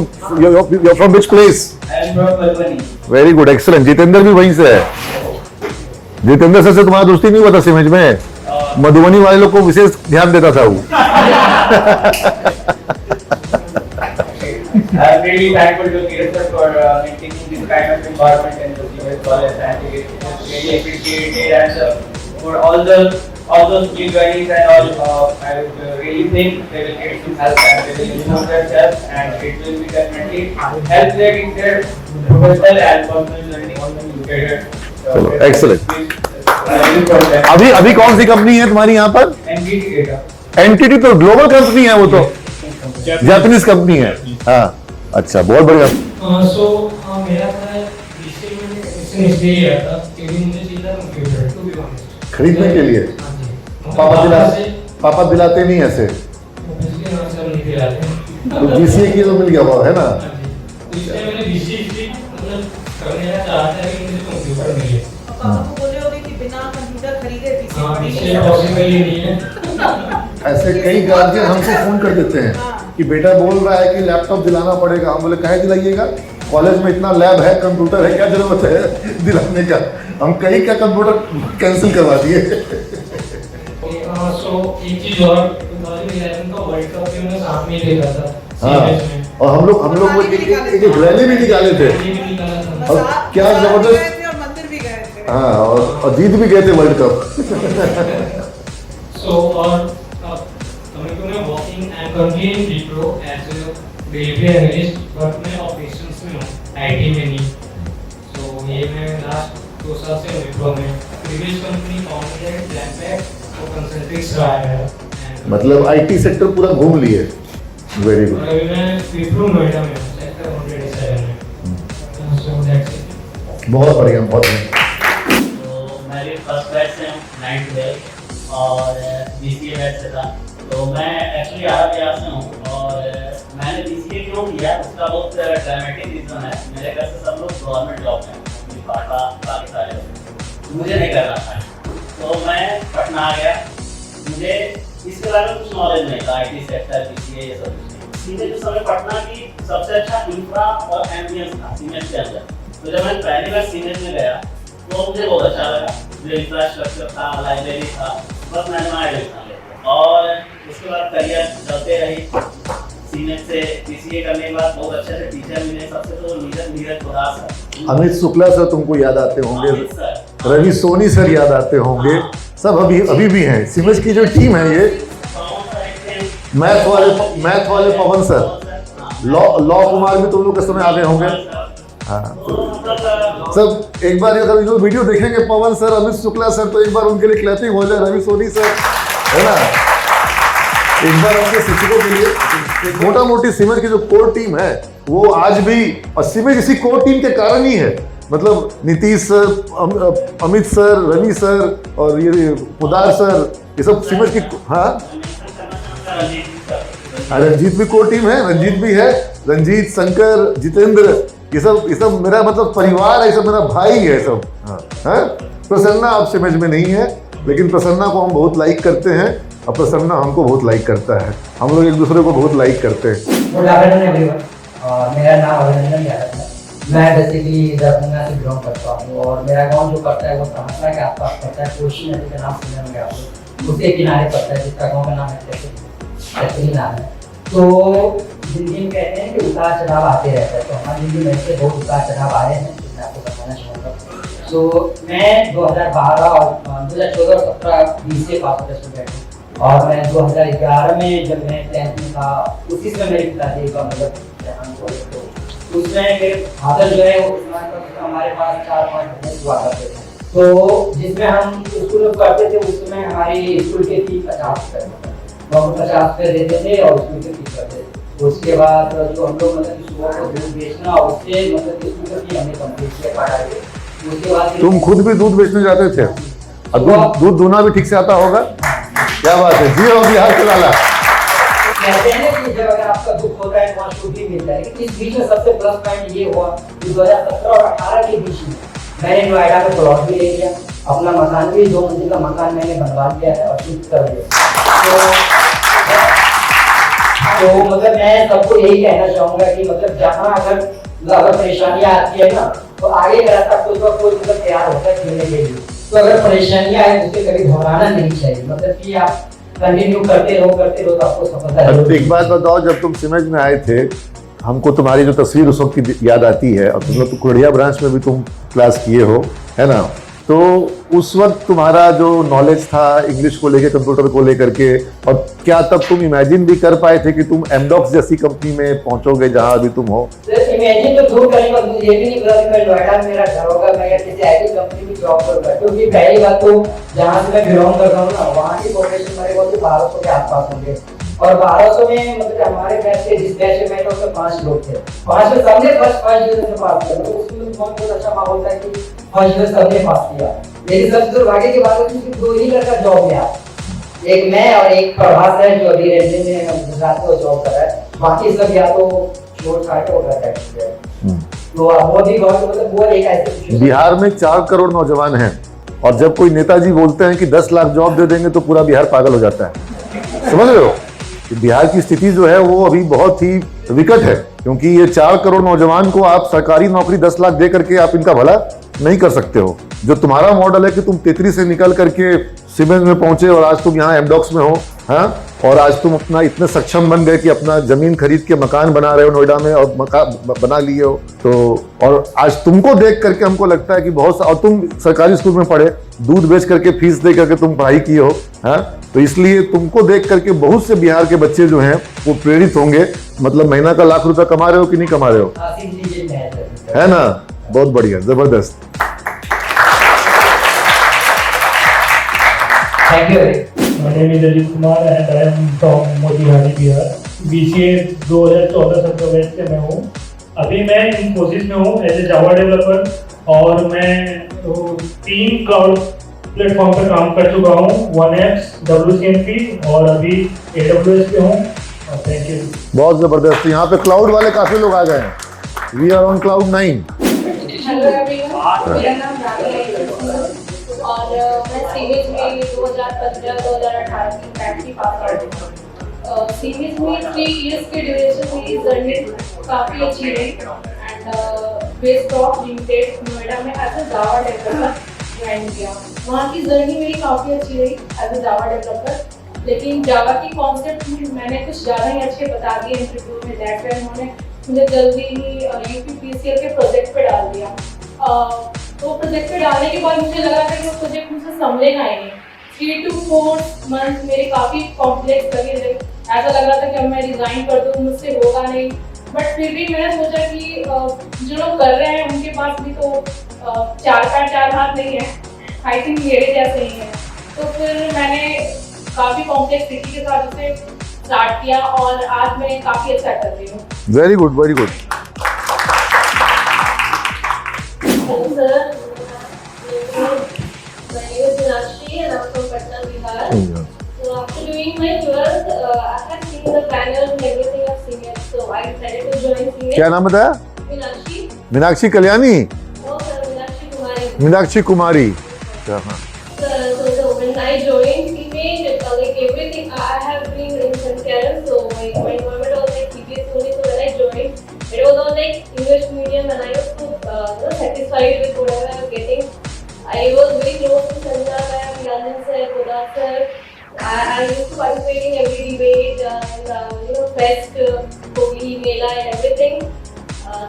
You're from which place? I am from Palwani. Very good, excellent. Jitendra भी वहीं से है। Jitendra sir से तुम्हारा दोस्ती नहीं हुआ था सिमेज में? मधुबनी वाले लोग को विशेष ध्यान देता था वो। I am really thankful to Kiran sir for maintaining this kind of environment in the CMS college, and it is really appreciated, and for all those new joinees and all, I would really think they will get some help and they will improve themselves, and it will be definitely help them in their professional and personal journey together. चलो, excellent। अभी कौन सी company है तुम्हारी यहाँ पर? Entity तो global company है, वो तो जापानीज कंपनी है। हाँ, अच्छा, बहुत बढ़िया। So सिलेक्शन इसलिए किया था क्योंकि मुझे चाहिए था कंप्यूटर, टू बी ऑनेस्ट। खरीदने के लिए हाँ जी। पापा दिलाते नहीं ऐसे, इसलिए यहाँ से हम नहीं दिलाते हैं। तो BCA की तो मिल गया वो, है ना? हाँ जी। तो इसलिए मैंने BCA इसलिए मतलब करने का चाहता है कि मुझे कंप्यूटर मिले। पापा को बोले होगे कि बिना कंप्यूटर खरीदे पीसी हाँ, पढ़ी BCA पॉसिबल ही नहीं है। ऐसे कई गार्जियन हमको फोन कर देते हैं कि बेटा बोल रहा है कि लैपटॉप दिलाना पड़ेगा। हम बोले काहे दिलाइएगा, कॉलेज में इतना लैब है, कंप्यूटर है, क्या जरूरत है दिलाने का? हम कहीं का कंप्यूटर कैंसिल करवा दिए। सो एक चीज और 2011 का वर्ल्ड कप भी मैंने साथ में देखा था हाँ, सीरीज में। और हम लोग वो एक रैली भी निकाले थे, ये भी निकाला था। और क्या जबरदस्त, और मंदिर भी गए थे। हाँ, और जीत भी गए थे world cup. So coming to my working, I am currently in Wipro as a delivery analyst, but मैं operations में हूँ, IT में नहीं। So ये मैं last 2 साल से Wipro में, previous company founded है Blackback और Concentrix रहा है। मतलब IT सेक्टर पूरा घूम लिए, वेरी गुड। और अभी मैं Wipro नोएडा में हूँ, सेक्टर 187 में। So that's it. बहुत बढ़िया, बहुत बढ़िया। तो मैं भी फर्स्ट बैच से हूँ 9th और BCA बैच से था। तो मैं एक्चुअली आरा बिहार से हूँ और मैंने BCA क्यों किया उसका बहुत ड्रामेटिक रीज़न है। मेरे घर से सब लोग गवर्नमेंट जॉब में, मेरे पापा बाकी सारे लोग, मुझे नहीं करना था। तो मैं पटना आ गया, मुझे इसके बारे में कुछ नॉलेज नहीं था, IT सेक्टर BCA ये सब कुछ। सीधे जो समय पटना की सबसे अच्छा इंफ्रा और एम्बियंस था सीमेंट के अंदर। तो जब मैं पहली बार सीमेंट में गया तो मुझे बहुत अच्छा लगा, जो इंफ्रास्ट्रक्चर था, लाइब्रेरी था, बस मैंने वहाँ एडमिशन लिया और उसके बाद करियर चलते रही। सीनेट से BCA करने के बाद बहुत अच्छे से टीचर मिले। सबसे तो नीरज खुदास सर, अमित शुक्ला सर तुमको याद आते होंगे, अमित सर, रवि सोनी सर याद आते होंगे, सब अभी भी हैं। सीमेज की जो टीम है ये, पवन सर एक थे, मैथ वाले पवन सर, लॉ कुमार भी तुम लोग के समय आ गए होंगे। हाँ, तो मतलब सब एक बार अगर जो वीडियो देखेंगे पवन सर, अमित शुक्ला सर, तो एक बार उनके लिए क्लैपिंग हो जाए। रवि सोनी सर, है ना? एक बार उनके शिक्षकों के लिए। मोटा मोटी सीमेज की जो कोर टीम है वो आज भी, और सीमेज इसी कोर टीम के कारण ही है। मतलब Nitish sir, Amit sir, Ravi sir और ये पुदार सर, ये सब सीमेज की। हाँ, रंजीत भी कोर टीम है, रंजीत भी है, रंजीत, शंकर, जितेंद्र, ये सब मेरा मतलब परिवार है, ये सब मेरा भाई है सब। हाँ, प्रसन्ना अब सीमेज में नहीं है, लेकिन प्रसन्ना को हम बहुत लाइक करते हैं और प्रसन्ना हमको बहुत लाइक करता है। हम लोग एक दूसरे को बहुत लाइक करते हैं। गुड आफ्टरनून एवरीवन, मेरा नाम अभिनंदन यादव है। मैं बेसिकली दरभंगा से बिलोंग करता हूँ और मेरा गांव जो पड़ता है वो सहरसा के आसपास पड़ता है। कोशी नदी का नाम सुने होंगे आप लोग, उसके किनारे पड़ता है, जिसका गाँव का नाम है नाम है। तो जिंदगी में कहते हैं कि उतार चढ़ाव आते रहता है, तो हमारी जिंदगी में ऐसे बहुत उतार चढ़ाव आए हैं, मैं आपको बताना चाहूँगा। तो मैं 2012 और 2014-17 BCA पास आउट स्टूडेंट हूँ और मैं 2011 में जब मैं 10th में था, उसी समय मेरे पिताजी का मतलब तो उसमें मेरे फादर जो है वो हमारे पास 4-5 बिजनेस हुआ करते थे। तो जिसमें हम स्कूल में पढ़ते थे उस समय हमारी स्कूल की फीस 50 रुपये देते थे और स्कूल की फीस करते थे। उसके बाद जो हम लोग मतलब सुबह को दूध बेचना और उससे मतलब स्कूल की हमने कंप्लीट किया पढ़ाई। उसके बाद तुम खुद भी दूध बेचने जाते थे और दूध दूना भी ठीक से आता होगा? क्या बात है, जी हो बिहार के लाला। कहते हैं कि जब अगर आपका दुख होता है वहाँ छुट्टी मिलता है, लेकिन इस बीच में सबसे प्लस पॉइंट ये हुआ कि 2017 और 18 के बीच में मैंने नोएडा में प्लॉट भी ले लिया, अपना मकान भी 2 मंजिल का मकान मैंने बनवा लिया है और शिफ्ट कर दिया। तो मतलब मैं सबको यही कहना चाहूँगा कि मतलब जहाँ अगर परेशानियाँ आती है ना, तो आगे का रास्ता कोई मतलब तैयार होता है खेलने के लिए। तो अगर परेशानियाँ आए उसे कभी घबराना नहीं चाहिए, मतलब कि आप कंटिन्यू करते रहो तो आपको सफलता। एक बात बताओ, जब तुम सीमेज में आए थे, हमको तुम्हारी जो तस्वीर उस वक्त की याद आती है, और तुम लोग तो कुड़िया ब्रांच में भी तुम क्लास किए हो, है ना? तो उस वक्त तुम्हारा जो नॉलेज था इंग्लिश को लेके, कंप्यूटर को लेकर के, और क्या तब तुम इमेजिन भी कर पाए थे कि तुम एमडॉक्स जैसी कंपनी में पहुंचोगे जहां अभी तुम हो? इमेजिन तो दूर करेंगे, मुझे ये भी नहीं पता कि मैं नोएडा में मेरा घर होगा, मैं किसी IT कंपनी में जॉब करूंगा। क्योंकि पहली बात तो जहां से मैं बिलोंग करता हूँ ना, वहाँ की पॉपुलेशन मेरे को 1200 के आसपास होंगे और 1200 में मतलब हमारे बैच से जिस बैच में मैं उसमें 5 लोग थे, 5 में सबने फर्स्ट 5 डिवीजन से पास किया। तो उसमें बहुत अच्छा माहौल था कि फर्स्ट ईयर सबने पास किया। लेकिन सबसे दुर्भाग्य की बात है कि 2 ही लड़का जॉब में आया, एक मैं और एक प्रभास है जो अभी रेलवे में गुजरात में जॉब कर रहा है, बाकी सब या तो छोड़ छाड़ के हो रहा है। तो वो भी बहुत मतलब वो एक ऐसे बिहार में 4 करोड़ नौजवान हैं और जब कोई नेताजी बोलते हैं कि 10 लाख जॉब दे देंगे तो पूरा बिहार पागल हो जाता है। समझ रहे हो कि बिहार की स्थिति जो है वो अभी बहुत ही विकट है, क्योंकि ये 4 करोड़ नौजवान को आप सरकारी नौकरी 10 लाख दे करके आप इनका भला नहीं कर सकते हो। जो तुम्हारा मॉडल है कि तुम तेतरी से निकल करके सीमेंस में पहुंचे और आज तुम यहाँ एमडॉक्स में हो, हाँ, और आज तुम अपना इतने सक्षम बन गए कि अपना जमीन खरीद के मकान बना रहे हो नोएडा में और मकान बना लिए हो। तो और आज तुमको देख करके हमको लगता है कि बहुत और तुम सरकारी स्कूल में पढ़े, दूध बेच करके फीस दे करके तुम पढ़ाई किए हो, हाँ, तो इसलिए तुमको देख करके बहुत से बिहार के बच्चे जो हैं वो प्रेरित होंगे। मतलब महीना का लाख रुपया कमा रहे हो कि नहीं कमा रहे हो, है ना? बहुत बढ़िया, जबरदस्त। Thank you. My name is Ajit Kumar and I am from Motihari Bihar. BCA 2014-17 batch से मैं हूँ। अभी मैं इन्फोसिस में हूँ एज ए जावा डेवलपर और मैं 3 क्लाउड प्लेटफॉर्म पर काम कर चुका हूँ, 1X, WCMP और अभी AWS पे हूँ। Thank you. बहुत जबरदस्त। यहाँ पे क्लाउड वाले काफी लोग आ गए हैं। We are on cloud 9। Hello everyone, मेरा नाम रानी है और मैं सीमेज में 2015-2018 की बैच की पास आउट हूँ। सीमेज में 3 इयर्स के ड्यूरेशन मेरी जर्नी काफ़ी अच्छी रही and based of limited Noida में as a Java developer join किया। वहाँ की जर्नी मेरी काफ़ी अच्छी रही एज अ जावा डेवलपर, लेकिन जावा की कॉन्सेप्ट मैंने कुछ ज़्यादा ही अच्छे बता दिए इंटरव्यू में। दैट टाइम उन्होंने मुझे जल्दी ही UPPCL के प्रोजेक्ट पे डाल दिया। तो प्रोजेक्ट पे डालने के बाद मुझे लगा था कि वो प्रोजेक्ट मुझसे संभलेगा ही नहीं। 3 to 4 मंथ मेरे काफ़ी कॉम्प्लेक्स लगे थे। ऐसा लग रहा था कि अब मैं रिज़ाइन कर दूँ, मुझसे होगा नहीं। बट फिर भी मैंने सोचा कि जो लोग कर रहे हैं उनके पास भी तो 4 पैर 4 हाथ नहीं है, आई थिंक मेरे जैसे ही है। तो फिर मैंने काफ़ी कॉम्प्लेक्सिटी के साथ उसे स्टार्ट किया और आज मैं काफ़ी अच्छा कर रही हूँ। Very good, very good. Hello sir, my name is Meenakshi and I'm from Patna, Bihar. So after doing my 12th, I had seen the panel and everything of seniors, so I decided to join seniors. क्या नाम बताया? Meenakshi. Meenakshi Kalyani? No sir, Meenakshi Kumari. Meenakshi Kumari. Sir, so when I joined CMA, like everything, I have been in St. Karen, so my environment was like CBSE only. So when I joined, it was all like English medium, and I was so satisfied with whatever I was getting. I was very close to Sanjana ma'am, Yanjan sir, Goda sir. I used to participate in every debate and fest, Kogli, Mela and everything.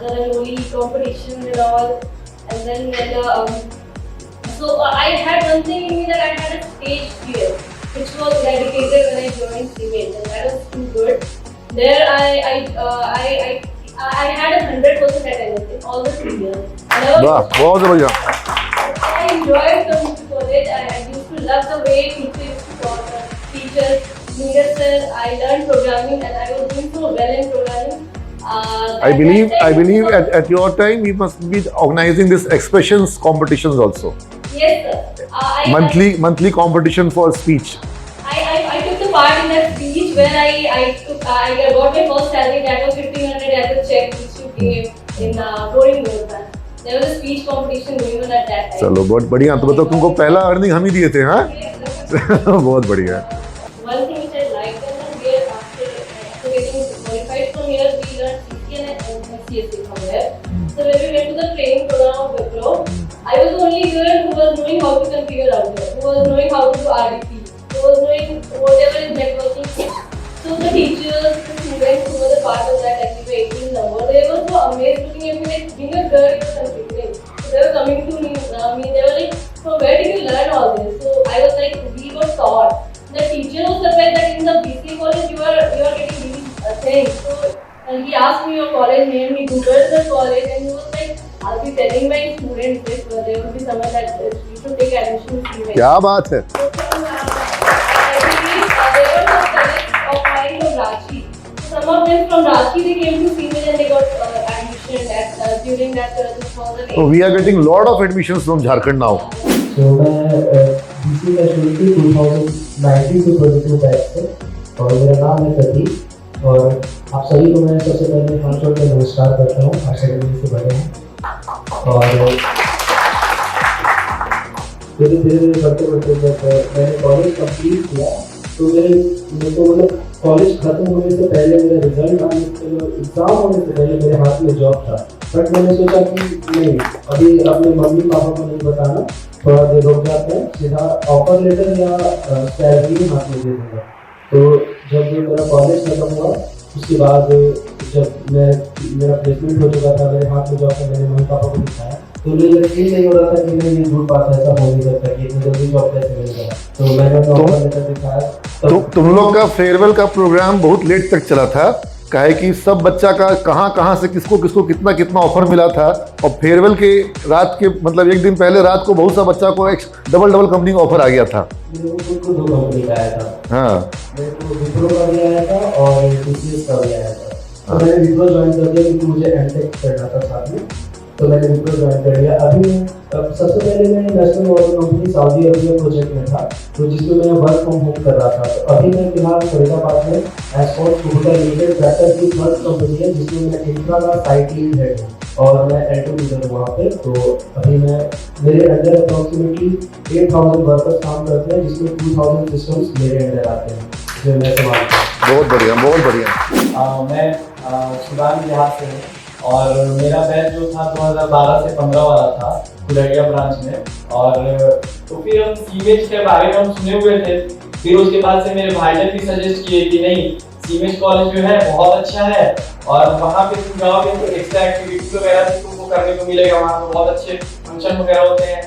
The Rangoli competition and all. And then so I had one thing in me that I had a stage fear, which was dedicated when I joined CMA, and that was too good. There I had a 100% attendance all the 3 years. वाह, बहुत बढ़िया। I enjoyed coming to college. I used to love the way teachers used to talk. Teachers, Neeraj sir, I learned programming and I was doing so well in programming. I believe at your time you must be organizing this expressions competitions also. Yes sir. Monthly competition for speech. I took the part in that speech where I got my first salary. That was 1,500 as a check which you gave in boarding Murthan. There was a speech competition going on at that time. चलो बहुत बढ़िया। तो मतलब तुमको पहला earning हम ही दिए थे, हाँ? बहुत बढ़िया। One thing which I liked and here after getting qualified from here, we learned CCN and CSA from there. So when we went to the training program of Wipro, I was the only girl who was knowing how to configure router, who was knowing how to do RDP, who was knowing whatever is networking. So the teachers, the students who were the part of that active 18 number, they were so amazed looking at me like, being a girl, you are configuring. So they were coming to me, they were like, so where did you learn all this? So I was like, we were taught. The teacher was surprised that in the BCA college you are getting these things. So he asked me your college name, he googled the college and he was like, I'll be telling my students if there will be someone that you should take admission in CMA. क्या बात है? So there were some colleagues of mine from Ranchi. Some of them from Ranchi they came to CMA and they got admission promotion during that 2008. So we are getting lot of admissions from Jharkhand now. तो मैं BCA का शुरू की 2019 से 22 batch से, और मेरा नाम है प्रतीक, और आप सभी को मैं सबसे पहले हाथ जोड़ कर नमस्कार करता हूँ। अकेडमी से बड़े हैं और धीरे धीरे बढ़ते बढ़ते जब मैंने कॉलेज कंप्लीट किया तो मेरे को मतलब कॉलेज खत्म होने से पहले, मेरा रिजल्ट आने से, एग्जाम होने से पहले मेरे हाथ में जॉब था। बट मैंने सोचा कि नहीं, अभी अपने मम्मी पापा को नहीं बताना, थोड़ा देर रुक जाते हैं, सीधा ऑफर लेटर या सैलरी हाथ में दे दूँगा। तो जब मेरा कॉलेज खत्म हुआ उसके बाद जब मेरा प्लेसमेंट हो चुका था, मेरे हाथ में जॉब था, मैंने मम्मी पापा को दिखाया तो मुझे यकीन नहीं हो रहा था कि मैं नहीं ढूंढ पाता, ऐसा हो नहीं सकता कि इतनी जल्दी जॉब कैसे मिलेगा। तो मैंने ऑफर लेटर दिखाया। तुम लोग का फेयरवेल का प्रोग्राम बहुत लेट तक चला था, काहे कि सब बच्चा का कहाँ से किसको किसको कितना कितना ऑफर मिला था, और फेयरवेल के रात के मतलब एक दिन पहले रात को बहुत सा बच्चा को एक डबल कंपनी का ऑफर आ गया था। मेरे को 2 कंपनी का आया था। हाँ, मेरे को विप्रो का भी आया था और TCS का भी आया था। तो मैंने विप्रो ज्वाइन कर दिया क्योंकि मुझे एमटेक करना था साथ में, तो मैंने विप्रो ज्वाइन कर लिया। अभी सबसे पहले मैं national water company Saudi Arabia project में था, तो जिसमें मैं वर्क फ्रॉम होम कर रहा था। तो अभी मैं फिलहाल फरीदाबाद में एस्कॉर्ट स्कूटर लिमिटेड ट्रैक्टर की थर्ड कंपनी है, जिसमें मैं इंफ्रा का साइट लीड हेड हूँ और मैं L2 लीडर हूँ वहाँ पे। तो अभी मेरे अंडर अप्रॉक्सीमेटली 8000 वर्कर्स काम करते हैं, जिसमें 2000 सिस्टम्स मेरे अंडर आते हैं जो मैं संभालता हूँ। बहुत बढ़िया, बहुत बढ़िया। मैं सुदान बिहार से हूँ और मेरा बैच जो था 2012 से 15 वाला था कुलरिया ब्रांच में। और तो फिर हम सीमेज के बारे में हम सुने हुए थे, फिर उसके बाद से मेरे भाईजान भी सजेस्ट किए कि नहीं, सीमेज कॉलेज जो है बहुत अच्छा है और वहाँ पे तुम जाओगे तो एक्स्ट्रा एक्टिविटी वगैरह भी तुमको करने को मिलेगा। वहाँ पे बहुत अच्छे फंक्शन वगैरह होते हैं,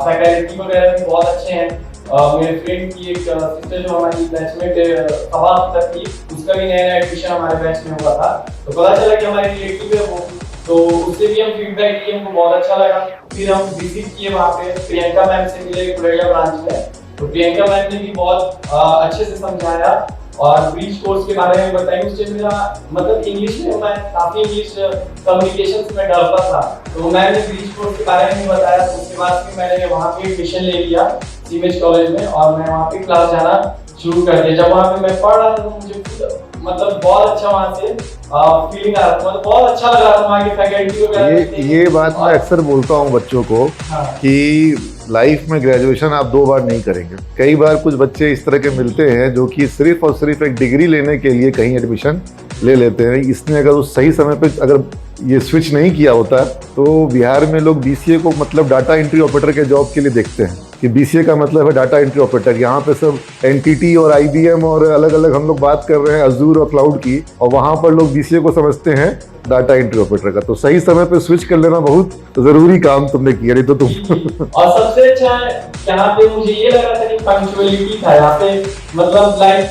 फैकल्टी वगैरह भी बहुत अच्छे हैं। मेरे फ्रेंड की एक सिस्टर जो हमारी बैचमेट सवा तक थी, उसका भी नया एडमिशन हमारे बैच में हुआ था, तो पता चला कि हमारे रिलेटिव है वो, तो उससे भी हम फीडबैक लिए, हमको बहुत अच्छा लगा। फिर हम विजिट किए वहाँ पे, प्रियंका मैम से मिले कुलरिया ब्रांच में, तो प्रियंका मैम ने भी बहुत अच्छे से समझाया और ब्रीच कोर्स के बारे में बताया। उससे मेरा मतलब इंग्लिश में मैं काफ़ी इंग्लिश कम्युनिकेशन में डरता था, तो मैंने ब्रीच कोर्स के बारे में बताया। तो उसके बाद फिर मैंने वहाँ पे एडमिशन ले लिया सीमेज कॉलेज में और मैं वहाँ पे क्लास जाना शुरू कर दिया। जब वहाँ पे मैं पढ़ रहा था तो मुझे मतलब बहुत अच्छा वहाँ से फीलिंग आ रहा था, मतलब बहुत अच्छा लग रहा था वहाँ की फैकल्टी वगैरह। ये बात मैं अक्सर बोलता हूँ बच्चों को कि लाइफ में ग्रेजुएशन आप 2 बार नहीं करेंगे। कई बार कुछ बच्चे इस तरह के मिलते हैं जो कि सिर्फ और सिर्फ एक डिग्री लेने के लिए कहीं एडमिशन ले लेते हैं। इसने अगर उस सही समय पे अगर ये स्विच नहीं किया होता तो बिहार में लोग BCA को मतलब डाटा एंट्री ऑपरेटर के जॉब के लिए देखते हैं कि BCA का मतलब है डाटा एंट्री ऑपरेटर। यहाँ पे सब NTT और IBM और अलग अलग हम लोग बात कर रहे हैं अजूर और क्लाउड की, और वहाँ पर लोग BCA को समझते हैं डाटा एंट्री ऑपरेटर का। तो सही समय पे स्विच कर लेना बहुत जरूरी काम तुमने किया, नहीं तो तुम और सबसे अच्छा यहाँ पे मुझे ये लगा था कि पंक्चुअलिटी था यहाँ पे। मतलब लाइक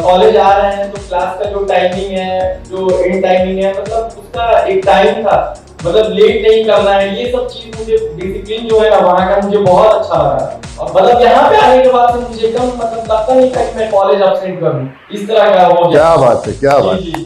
कॉलेज आ रहे हैं तो क्लास का जो टाइमिंग है, जो एंड टाइमिंग है, मतलब उसका एक टाइम था, मतलब लेट नहीं करना है। ये सब चीज मुझे डिसिप्लिन जो है ना वहाँ का मुझे बहुत अच्छा लगा। और मतलब यहाँ पे आने के बाद से मुझे एकदम मतलब लगता नहीं था कि मैं कॉलेज एब्सेंट करूँ, इस तरह का हो गया। क्या बात है, क्या बात है।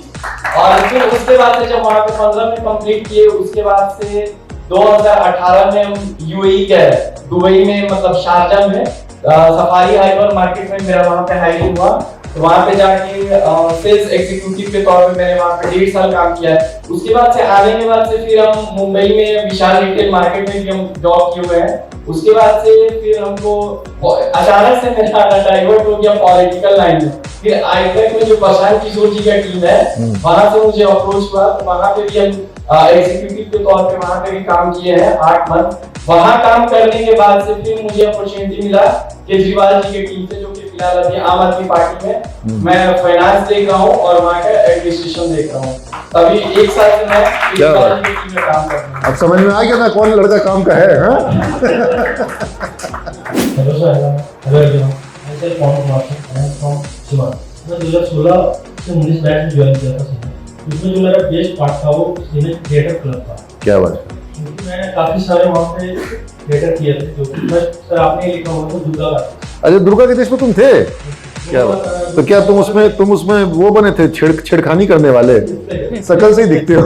और फिर उसके बाद से जब वहाँ पे 15 में कंप्लीट किए, उसके बाद से 2018 में हम UAE गए, दुबई में मतलब शारजा में सफारी हाइपर मार्केट में मेरा वहाँ पे हायरिंग हुआ। तो वहाँ पे जाके सेल्स एग्जीक्यूटिव के तौर पे मैंने वहाँ पे 1.5 साल काम किया है। उसके बाद से आने के बाद से फिर हम मुंबई में विशाल रिटेल मार्केट में भी हम जॉब किए हुए हैं। उसके बाद से फिर हमको अचानक से मेरा डाइवर्ट हो गया पॉलिटिकल लाइन में। फिर आईटेक में जो प्रशांत किशोर जी का टीम है, वहाँ से मुझे अप्रोच हुआ, तो वहाँ पे भी हम एग्जीक्यूटिव के तौर पे वहाँ पे भी काम किए हैं 8 मंथ। वहाँ काम करने के बाद से फिर मुझे अपॉर्चुनिटी मिला केजरीवाल जी के टीम से, जो कि फिलहाल अभी आम आदमी पार्टी में मैं फाइनेंस देख रहा हूँ और वहाँ का एडमिनिस्ट्रेशन देख रहा हूँ। तभी 1 साल से मैं केजरीवाल जी की टीम में काम कर रहा हूँ। अब समझ में आ गया ना कौन लड़का काम का है। हेलो सर, हेलो एवरीवन, मैं sir Pavan Kumar sir, I am from Siwan. मैं 2016 से 19 बैच में ज्वाइन किया था सर। इसमें जो मेरा बेस्ट पार्ट था वो सीमेज थिएटर क्लब था। क्या बात है। क्योंकि मैंने काफ़ी सारे वहाँ पे थिएटर किए थे, जो कि मैं सर आपने लिखा हुआ था दुर्गा का। अच्छा, दुर्गा के देश में तुम थे? क्या बात। तो क्या तुम उसमें वो बने थे छेड़खानी करने वाले? शकल से ही दिखते हो।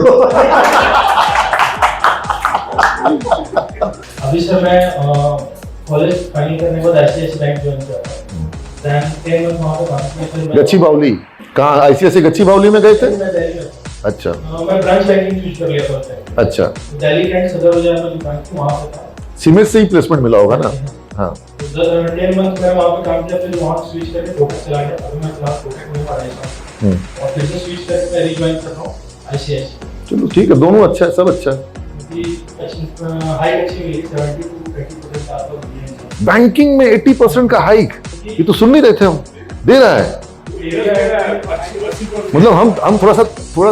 अभी सर मैं कॉलेज फाइनल करने के बाद ICICI बैंक ज्वाइन किया था। देन 10 मंथ वहाँ पे काम किया, फिर मैं गच्ची बावली कहाँ? ICICI गच्ची बावली में गए थे? मैं दिल्ली में था। अच्छा मैं ब्रांच बैंकिंग चूज कर लिया था। अच्छा, दिल्ली कैंट सदर बाजार में जो ब्रांच थी वहाँ पे था। सीमेज से ही प्लेसमेंट मिला होगा ना? हाँ 10 मंथ मैं वहाँ पे काम किया, फिर वहाँ से स्विच करके फोकस चला गया। अभी मैं क्लास फोकस में पढ़ाई कर और फिर से स्विच करके मैं रिजॉइन कर रहा हूँ ICICI। चलो ठीक है, दोनों अच्छा है, सब अच्छा है। हाइक अच्छी मिली, 70 to 80% आसपास। बैंकिंग में 80% का हाइक, ये तो सुन नहीं रहे थे हम, दे रहा है। मतलब हम थोड़ा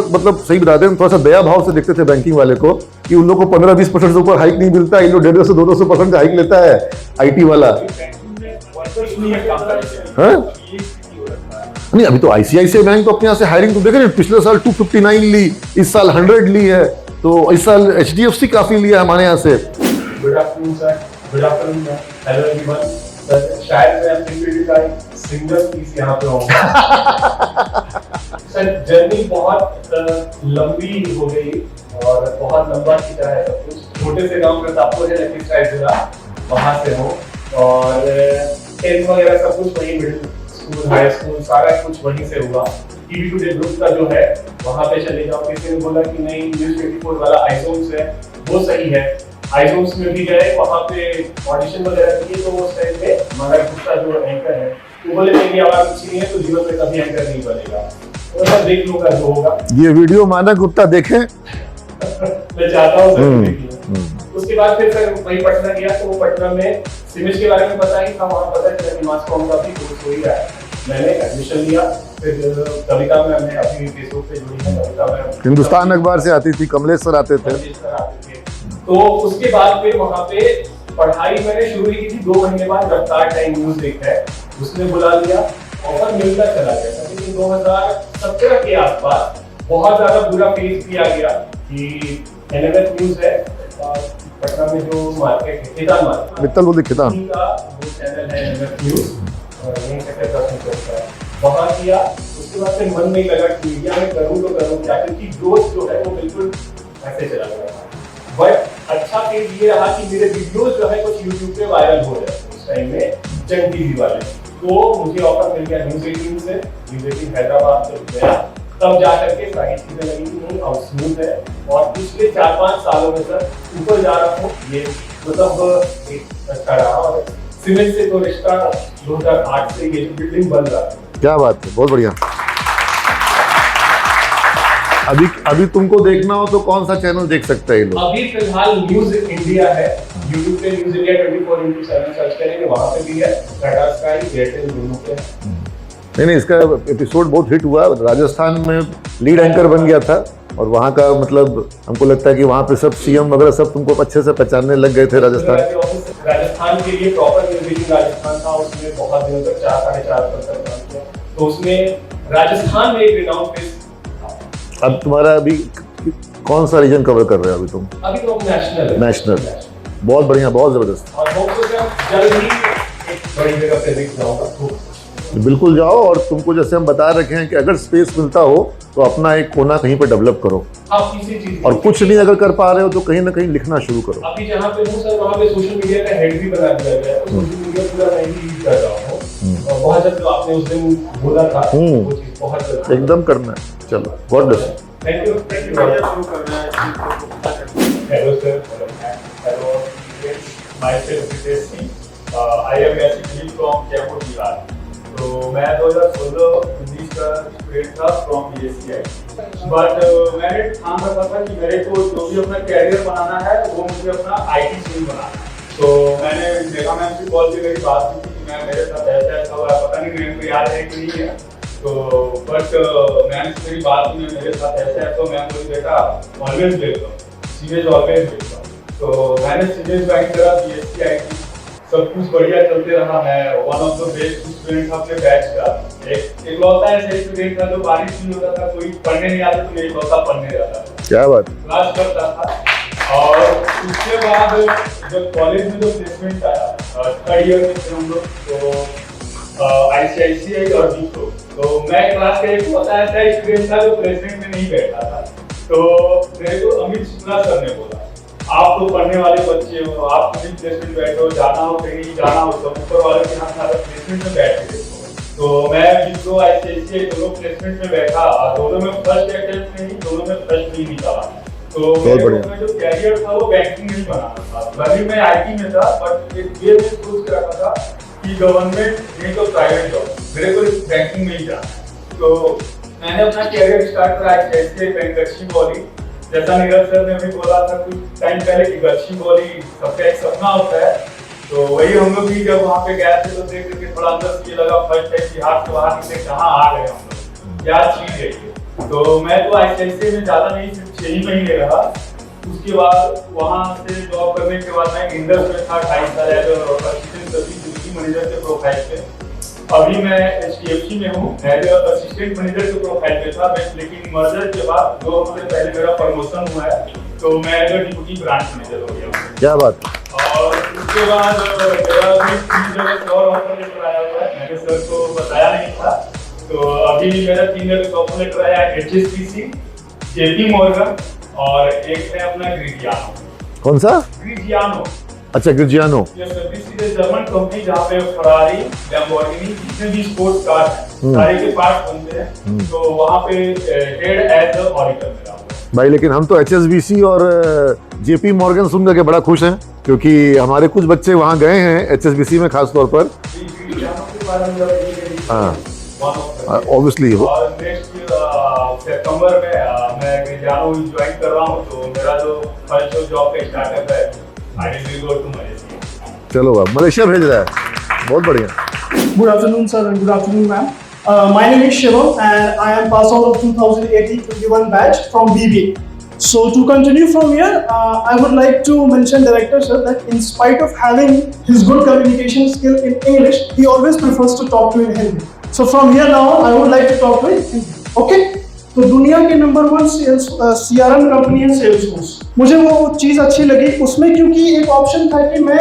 मतलब सही बता दें, हम थोड़ा सा दया भाव से देखते थे बैंकिंग वाले को कि उन लोग को 15-20% से ऊपर हाइक नहीं मिलता, इन लोग 150 से 200% का हाइक लेता है IT वाला। हाँ? नहीं अभी तो ICICI बैंक तो अपने यहाँ से हायरिंग तो देख रहे हैं, पिछले साल 259 ली, इस साल 100 ली है, तो इस साल HDFC काफी लिया है हमारे यहाँ से। Good afternoon sir, good afternoon hello everyone. Sir शायद मैं अपनी फील्ड का एक सिंगल पीस यहाँ पे हूँ। सर जर्नी बहुत लंबी हो गई और बहुत लंबा खींचा है सब कुछ। छोटे से गांव प्रतापपुर है, लखीसराय जिला, वहाँ से हूँ और 10th वगैरह सब कुछ वहीं, मिडिल स्कूल हाई स्कूल सारा कुछ वहीं से हुआ। TV टुडे ग्रुप का जो है वहाँ पे चले जाओ। किसी ने बोला कि नहीं न्यूज़ 24 वाला आइजोन्स है वो सही है, आइजोन्स में भी गए, वहाँ पे ऑडिशन वगैरह किए। तो उस टाइम पे मगर गुप्ता जो एंकर है वो बोले मेरी आवाज अच्छी नहीं है तो जीवन में कभी एंकर नहीं बनेगा। तो मैं देख लूंगा जो होगा। ये वीडियो मानक गुप्ता देखें। मैं चाहता हूँ सर देखिए। उसके बाद फिर सर वही पटना गया, तो वो पटना में सिमेज के बारे में पता ही था, वहाँ पता चला कि मास कॉम का भी कोर्स हो ही रहा है। मैंने एडमिशन लिया, फिर कविता में हमने अपनी फेसबुक पे जुड़ी है, कविता में हिंदुस्तान अखबार से आती थी, कमलेश सर आते थे। तो उसके बाद फिर वहाँ पे पढ़ाई मैंने शुरू की थी। 2 महीने बाद रफ्तार टाइम न्यूज देखा है, उसने बुला लिया, ऑफर मिलता चला गया। लेकिन 2017 के आसपास बहुत ज्यादा बुरा फेस किया गया कि NMS न्यूज है पटना में जो मार्केट है, खेतान मार्केट, मित्तल बोलते खेतान का वो चैनल है NMS न्यूज, यहीं से करता है वहाँ किया। उसके बाद फिर मन नहीं लगा कि मीडिया में करूँ तो करूँ क्या, क्योंकि ग्रोथ जो है वो बिल्कुल ऐसे चला गया था। बट अच्छा चीज ये रहा कि मेरे वीडियोस जो है कुछ YouTube पे वायरल हो रहे थे उस टाइम में, जन TV वाले। तो मुझे ऑफर मिल गया न्यूज़ 18 से, न्यूज़ 18 हैदराबाद से गया, तब जा करके सारी चीजें लगी कि नहीं अब स्मूथ है। और पिछले 4-5 सालों में सर ऊपर जा रहा हूँ, ये मतलब एक अच्छा रहा। और सिमेज से तो रिश्ता 2008 से ये जो बिल्डिंग बन रहा है। क्या बात है, बहुत बढ़िया। अभी तुमको देखना हो तो कौन सा चैनल देख सकते हैं ये लोग? अभी फिलहाल न्यूज इंडिया है, यूट्यूब पे न्यूज इंडिया 24/7 सर्च करेंगे, वहाँ पे भी है, टाटा स्काई एयरटेल दोनों पे है। नहीं इसका एपिसोड बहुत हिट हुआ, राजस्थान में लीड एंकर बन गया था और वहाँ का मतलब हमको लगता है कि वहाँ पे सब CM वगैरह सब तुमको अच्छे से पहचानने लग गए थे राजस्थान के लिए प्रॉपर निर्विघ्न राजस्थान था, उसमें बहुत दिनों तक 4-4.5 तक काम किया। तो उसमें राजस्थान में एक रिनाउंड फेस। अब तुम्हारा अभी कौन सा रीजन कवर कर रहे हो अभी तुम? अभी तो नेशनल। बहुत बढ़िया, बहुत जबरदस्त। और जल्द ही एक बड़ी जगह पे दिख जाऊंगा। बिल्कुल जाओ, और तुमको जैसे हम बता रखे हैं कि अगर स्पेस मिलता हो तो अपना एक कोना कहीं पे डेवलप करो। किसी चीज और कुछ नहीं अगर कर पा रहे हो तो कहीं ना कहीं लिखना शुरू करो। अभी जहाँ पे हूँ सर वहाँ पे सोशल मीडिया का हेड भी बना दिया गया है, तो सोशल मीडिया पूरा मैं ही यूज कर रहा हूँ। बहुत जल्द जो आपने उस दिन बोला था वो चीज बहुत जल्द एकदम करना है। चलो God bless. Thank you. Hello sir, hello my self Ritesh Singh, I am basically from Jaipur Bihar. तो मैं 2016-19 का स्टूडेंट था फ्रॉम BSc। बट मैंने ठान रखा था कि मेरे को जो भी अपना कैरियर बनाना है वो मुझे अपना IT स्ट्रीम बनाना है। तो मैंने मेघा मैम से कॉल पे मेरी बात की थी कि मैम मेरे साथ ऐसा हुआ, पता नहीं मैम को याद है कि नहीं है। तो बट मैम से मेरी बात हुई, मेरे साथ ऐसा है, तो मैम बोली बेटा ऑलवेज वेलकम, सीमेज ऑलवेज वेलकम। तो मैंने सीमेज ज्वाइन करा, BSc IT, सब कुछ बढ़िया चलते रहा। मैं one of the best student अपने बैच का। एक लौता ऐसे स्टूडेंट था जो बारिश नहीं होता था, कोई पढ़ने नहीं आता तो मेरी लौता पढ़ने रहता था, क्या बात, क्लास करता था। और उसके बाद जब कॉलेज में जो प्लेसमेंट आया 3rd ईयर में थे हम लोग, तो ICICI और DISO, तो मैं क्लास का एक होता ऐसा स्टूडेंट था जो प्लेसमेंट में नहीं बैठा था। तो मेरे को अमित शुक्ला सर ने बोला आप तो पढ़ने वाले बच्चे हो, आप कहीं प्लेसमेंट बैठे हो, जाना हो कहीं जाना हो तो ऊपर वाले के हाथ में प्लेसमेंट में बैठ के देखो। तो मैं विप्रो ICICI दोनों प्लेसमेंट में बैठा, दोनों में फर्स्ट अटेम्प्ट में ही दोनों में फर्स्ट भी निकाला। तो मेरा जो कैरियर था वो बैंकिंग में ही बनाना था। भले मैं IT में था, बट एक ये मैं सोच के रखा था कि गवर्नमेंट नहीं तो प्राइवेट जॉब, मेरे को बैंकिंग में ही जाना है। तो मैंने अपना कैरियर स्टार्ट करा ICICI बैंक गच्ची बॉली। जैसा नीरज सर ने भी बोला था कुछ टाइम पहले कि गच्ची बॉली सबका एक सपना होता है, तो वही हम लोग भी जब वहाँ पे गए थे तो देख के थोड़ा अंदर से ये लगा फर्स्ट टाइम बिहार से बाहर निकले कहाँ आ गए हम लोग, क्या चीज है ये। तो मैं तो ICICI में ज्यादा नहीं, सिर्फ 6 ही महीने रहा। उसके बाद वहाँ से जॉब करने के बाद मैं इंडस में था 2.5 साल as assistant service duty manager के प्रोफाइल पे। अभी मैं HDFC में हूँ एज असिस्टेंट मैनेजर के प्रोफाइल पे था, लेकिन मर्जर के बाद 2 हफ्ते पहले मेरा प्रमोशन हुआ है, तो मैं एज डिप्टी ब्रांच मैनेजर हो गया हूँ। क्या बात। और उसके बाद मेरा भी 3 जगह और ऑफर लेटर आया हुआ है, मैंने सर को बताया नहीं था। तो अभी मेरा 3 जगह ऑफर लेटर आया है, HSBC, JP Morgan और एक है अपना ग्रिजियानो। कौन सा? ग्रिजियानो। अच्छा, ग्रिजियानो। ये सर्विस इज जर्मन कंपनी जहाँ पे फरारी, लैम्बोर्गिनी जितने भी स्पोर्ट्स कार हैं सारे के पार्ट्स बनते हैं। तो वहाँ पे हेड एज ऑडिटर मेरा भाई। लेकिन हम तो HSBC और JP Morgan सुन करके बड़ा खुश हैं, क्योंकि हमारे कुछ बच्चे वहाँ गए हैं HSBC में खास तौर पर। हाँ, ऑब्वियसली। और नेक्स्ट सितंबर में मैं ग्रिजियानो ज्वाइन कर रहा हूँ, तो मेरा जो फर्स्ट जॉब का स्टार्टअप है I will go to Malaysia. चलो अब मलेशिया भेज रहा है, बहुत बढ़िया। Good afternoon, sir, and good afternoon, ma'am. My name is Shivam, and I am passed out of 2018-21 batch from BBA. So to continue from here, I would like to mention director sir that in spite of having his good communication skill in English, he always prefers to talk to in Hindi. So from here now on, I would like to talk to in Hindi. Okay? तो दुनिया के number 1 sales CRM company है Salesforce. मुझे वो चीज़ अच्छी लगी उसमें, क्योंकि एक ऑप्शन था कि मैं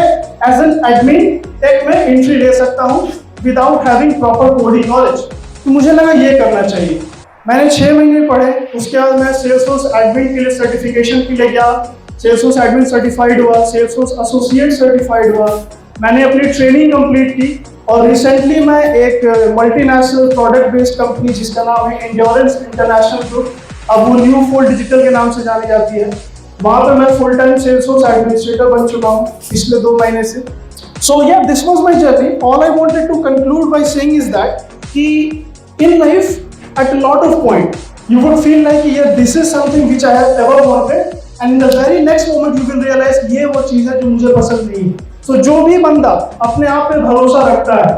एज एन एडमिन टेक में एंट्री ले सकता हूँ without having proper coding knowledge. तो मुझे लगा ये करना चाहिए। मैंने 6 महीने पढ़े, उसके बाद मैं सेल्सफोर्स एडमिन के लिए सर्टिफिकेशन के लिए गया, सेल्सफोर्स एडमिन सर्टिफाइड हुआ, सेल्सफोर्स एसोसिएट सर्टिफाइड हुआ। मैंने अपनी ट्रेनिंग कंप्लीट की और रिसेंटली मैं एक मल्टीनेशनल प्रोडक्ट बेस्ड कंपनी जिसका नाम है एंड्योरेंस इंटरनेशनल ग्रुप, अब वो न्यू फोल्ड डिजिटल के नाम से जानी जाती है, वहाँ पे मैं फुल टाइम सेल्सफोर्स एडमिनिस्ट्रेटर बन चुका हूँ पिछले 2 महीने से। So yeah this was my journey. All I wanted to conclude by saying is that कि in life at a lot of point you would feel like yeah, this is something which I have ever wanted, and in the very next moment you will realize ये वो चीज़ है जो मुझे पसंद नहीं है। तो जो भी बंदा अपने आप पे भरोसा रखता है,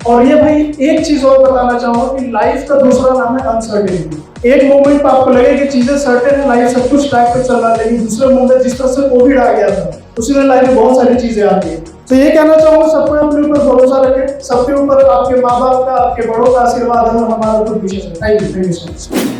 और ये भाई एक चीज और बताना चाहूंगा कि लाइफ का दूसरा नाम है अनसर्टेनिटी। एक मोमेंट पे आपको लगे कि चीजें सर्टेन है, लाइफ सब कुछ ट्रैक पे चल रहा है, लेकिन दूसरे मोमेंट जिस तरह से कोविड आ गया था उसी में लाइफ में बहुत सारी चीजें आती है। तो ये कहना चाहूंगा सबको अपने ऊपर भरोसा रखें, सबके ऊपर आपके माँ बाप का, आपके बड़ों का आशीर्वाद है और हमारा कुछ विशेष है। Thank you so much.